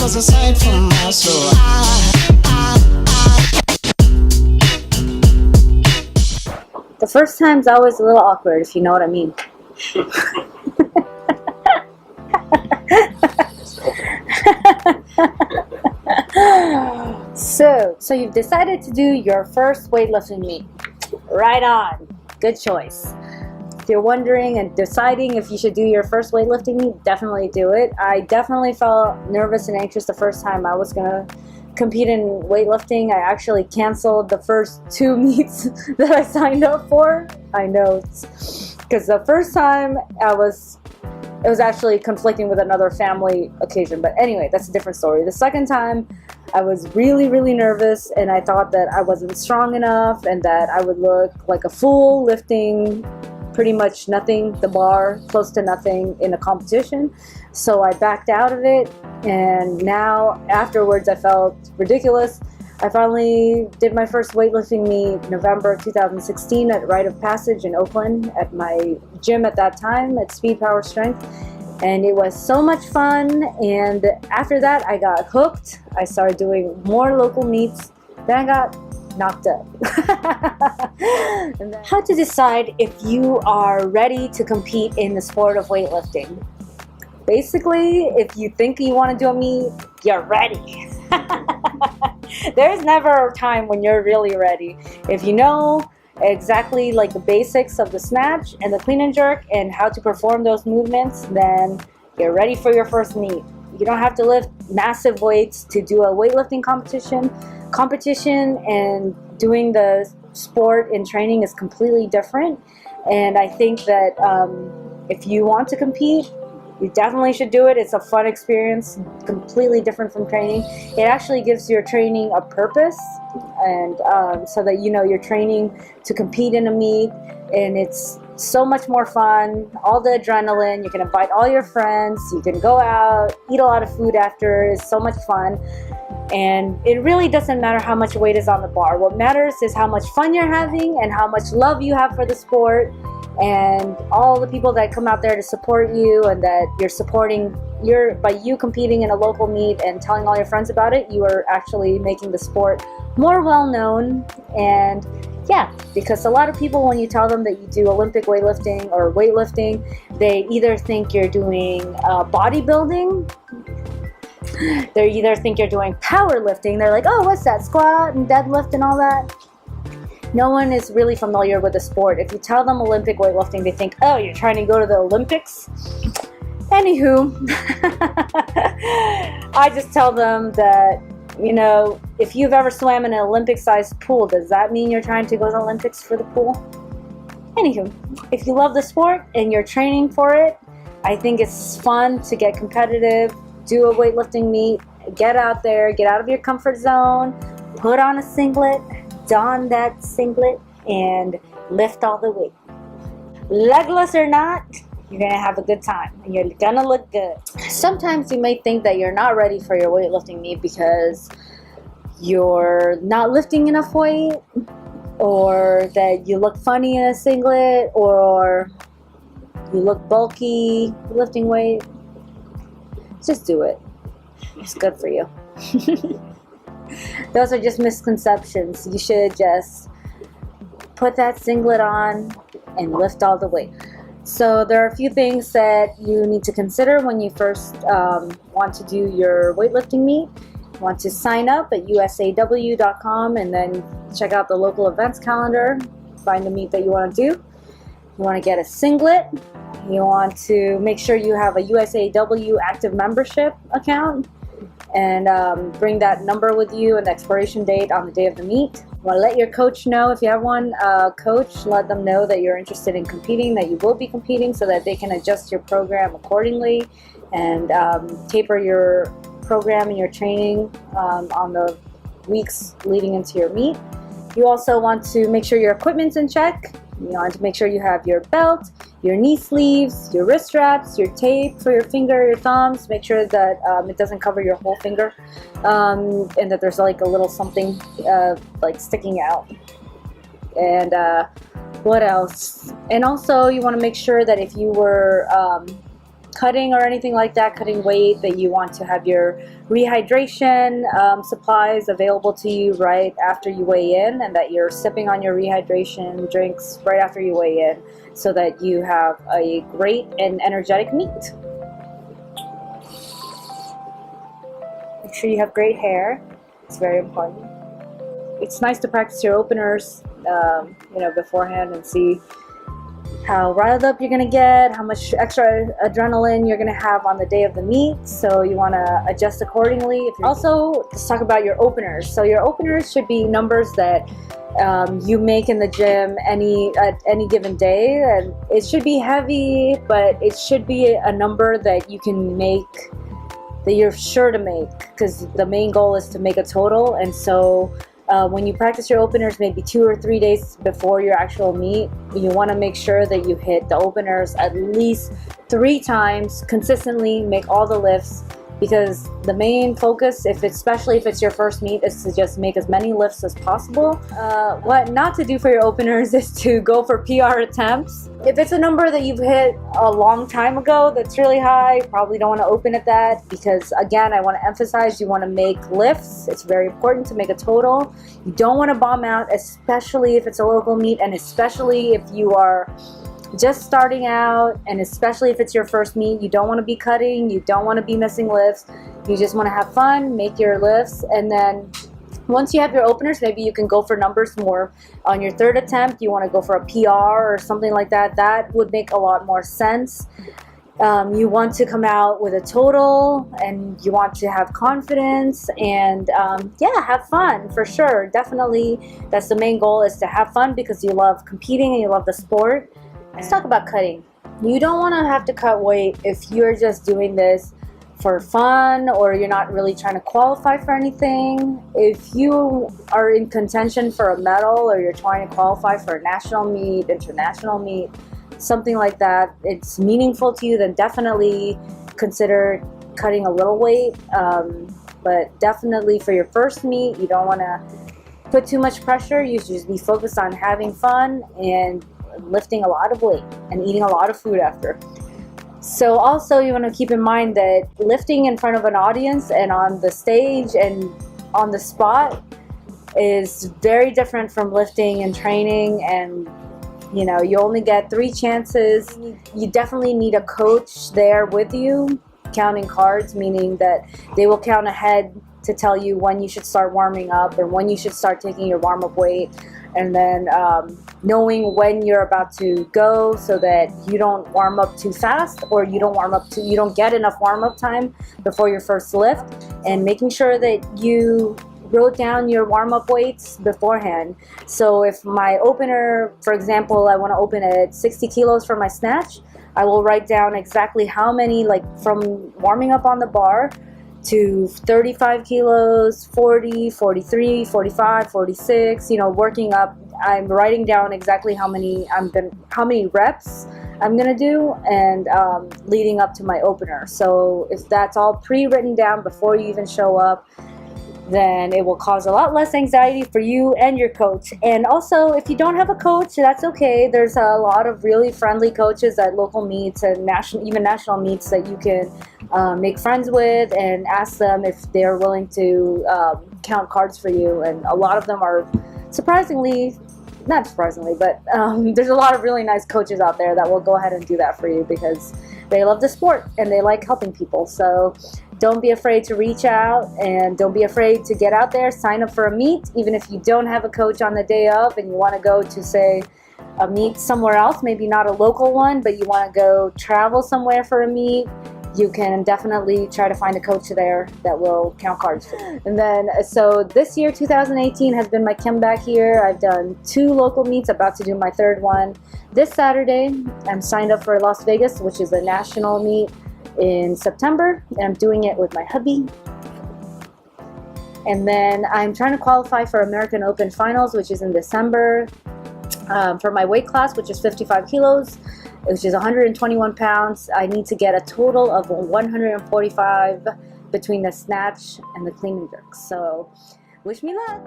was a sight for my soul. The first time's always a little awkward, if you know what I mean. So you've decided to do your first weightlifting meet. Right on. Good choice. If you're wondering and deciding if you should do your first weightlifting meet, definitely do it. I definitely felt nervous and anxious the first time I was gonna compete in weightlifting. I actually canceled the first 2 meets that I signed up for. I know, because the first time it was actually conflicting with another family occasion. But anyway, that's a different story. The second time, I was really, really nervous, and I thought that I wasn't strong enough and that I would look like a fool lifting pretty much nothing, the bar, close to nothing in a competition. So I backed out of it, and now afterwards I felt ridiculous. I finally did my first weightlifting meet November 2016 at Rite of Passage in Oakland at my gym at that time at Speed Power Strength. And it was so much fun, and after that I got hooked. I started doing more local meets, then I got knocked up. And then, how to decide if you are ready to compete in the sport of weightlifting? Basically, if you think you want to do a meet, you're ready. There's never a time when you're really ready. If you know exactly like the basics of the snatch and the clean and jerk and how to perform those movements, then you're ready for your first meet. You don't have to lift massive weights to do a weightlifting competition, and doing the sport in training is completely different. And I think that if you want to compete, you definitely should do it. It's a fun experience, completely different from training. It actually gives your training a purpose, and so that you know you're training to compete in a meet, and it's so much more fun. All the adrenaline, you can invite all your friends, you can go out, eat a lot of food after. It's so much fun. And it really doesn't matter how much weight is on the bar. What matters is how much fun you're having and how much love you have for the sport, and all the people that come out there to support you, and that you're supporting. By you competing in a local meet and telling all your friends about it, you are actually making the sport more well known. And yeah, because a lot of people, when you tell them that you do Olympic weightlifting or weightlifting, they either think you're doing bodybuilding, they either think you're doing powerlifting. They're like, oh, what's that, squat and deadlift and all that? No one is really familiar with the sport. If you tell them Olympic weightlifting, they think, oh, you're trying to go to the Olympics? Anywho, I just tell them that, you know, if you've ever swam in an Olympic-sized pool, does that mean you're trying to go to the Olympics for the pool? Anywho, if you love the sport and you're training for it, I think it's fun to get competitive, do a weightlifting meet, get out there, get out of your comfort zone, put on a singlet, don that singlet, and lift all the weight. Legless or not, you're gonna have a good time and you're gonna look good. Sometimes you may think that you're not ready for your weightlifting meet because you're not lifting enough weight, or that you look funny in a singlet, or you look bulky lifting weight. Just do it. It's good for you. Those are just misconceptions. You should just put that singlet on and lift all the weight. So there are a few things that you need to consider when you first want to do your weightlifting meet. You want to sign up at usaw.com and then check out the local events calendar, find the meet that you want to do. You want to get a singlet. You want to make sure you have a USAW active membership account, and bring that number with you and the expiration date on the day of the meet. You want to let your coach know, if you have one, coach, let them know that you're interested in competing, that you will be competing, so that they can adjust your program accordingly and taper your program and your training on the weeks leading into your meet. You also want to make sure your equipment's in check. You want to make sure you have your belt, your knee sleeves, your wrist straps, your tape for your finger, your thumbs. Make sure that it doesn't cover your whole finger, and that there's like a little something like sticking out. And what else? And also you want to make sure that if you were cutting or anything like that, cutting weight, that you want to have your rehydration supplies available to you right after you weigh in, and that you're sipping on your rehydration drinks right after you weigh in, so that you have a great and energetic meet. Make sure you have great hair. It's very important. It's nice to practice your openers, beforehand, and see how riled up you're gonna get, how much extra adrenaline you're gonna have on the day of the meet. So you want to adjust accordingly. Also, let's talk about your openers. So your openers should be numbers that you make in the gym at any given day, and it should be heavy, but it should be a number that you can make, that you're sure to make, because the main goal is to make a total. And so when you practice your openers maybe 2 or 3 days before your actual meet, you want to make sure that you hit the openers at least 3 times consistently, make all the lifts, because the main focus, especially if it's your first meet, is to just make as many lifts as possible. What not to do for your openers is to go for PR attempts. If it's a number that you've hit a long time ago that's really high, probably don't want to open at that, because again, I want to emphasize, you want to make lifts. It's very important to make a total. You don't want to bomb out, especially if it's a local meet, and especially if you are just starting out, and especially if it's your first meet. You don't want to be cutting, you don't want to be missing lifts. You just want to have fun, make your lifts, and then once you have your openers, maybe you can go for numbers more on your 3rd attempt. You want to go for a PR or something like that. That would make a lot more sense. You want to come out with a total, and you want to have confidence, and have fun for sure. Definitely, that's the main goal, is to have fun, because you love competing and you love the sport. Let's talk about cutting. You don't want to have to cut weight if you're just doing this for fun, or you're not really trying to qualify for anything. If you are in contention for a medal, or you're trying to qualify for a national meet, international meet, something like that, it's meaningful to you, then definitely consider cutting a little weight. But definitely for your first meet, you don't want to put too much pressure. You should just be focused on having fun and lifting a lot of weight and eating a lot of food after. So also, you want to keep in mind that lifting in front of an audience and on the stage and on the spot is very different from lifting and training, and you only get 3 chances. You definitely need a coach there with you, counting cards, meaning that they will count ahead to tell you when you should start warming up and when you should start taking your warm-up weight, and then knowing when you're about to go, so that you don't warm up too fast, or you don't get enough warm-up time before your first lift, and making sure that you wrote down your warm-up weights beforehand. So if my opener, for example, I want to open at 60 kilos for my snatch, I will write down exactly how many, like from warming up on the bar to 35 kilos, 40, 43, 45, 46, working up. I'm writing down exactly how many reps I'm gonna do, and leading up to my opener. So if that's all pre-written down before you even show up, then it will cause a lot less anxiety for you and your coach. And also, if you don't have a coach, that's okay. There's a lot of really friendly coaches at local meets and national meets that you can make friends with, and ask them if they're willing to count cards for you. And a lot of them are not surprisingly, but there's a lot of really nice coaches out there that will go ahead and do that for you, because they love the sport and they like helping people. So don't be afraid to reach out, and don't be afraid to get out there, sign up for a meet. Even if you don't have a coach on the day of, and you want to go to, say, a meet somewhere else, maybe not a local one, but you want to go travel somewhere for a meet, you can definitely try to find a coach there that will count cards for you. And then, so this year, 2018, has been my comeback year. I've done 2 local meets, about to do my 3rd one. This Saturday, I'm signed up for Las Vegas, which is a national meet in September, and I'm doing it with my hubby. And then I'm trying to qualify for American Open Finals, which is in December, for my weight class, which is 55 kilos, which is 121 pounds. I need to get a total of 145 between the snatch and the clean and jerks. So wish me luck.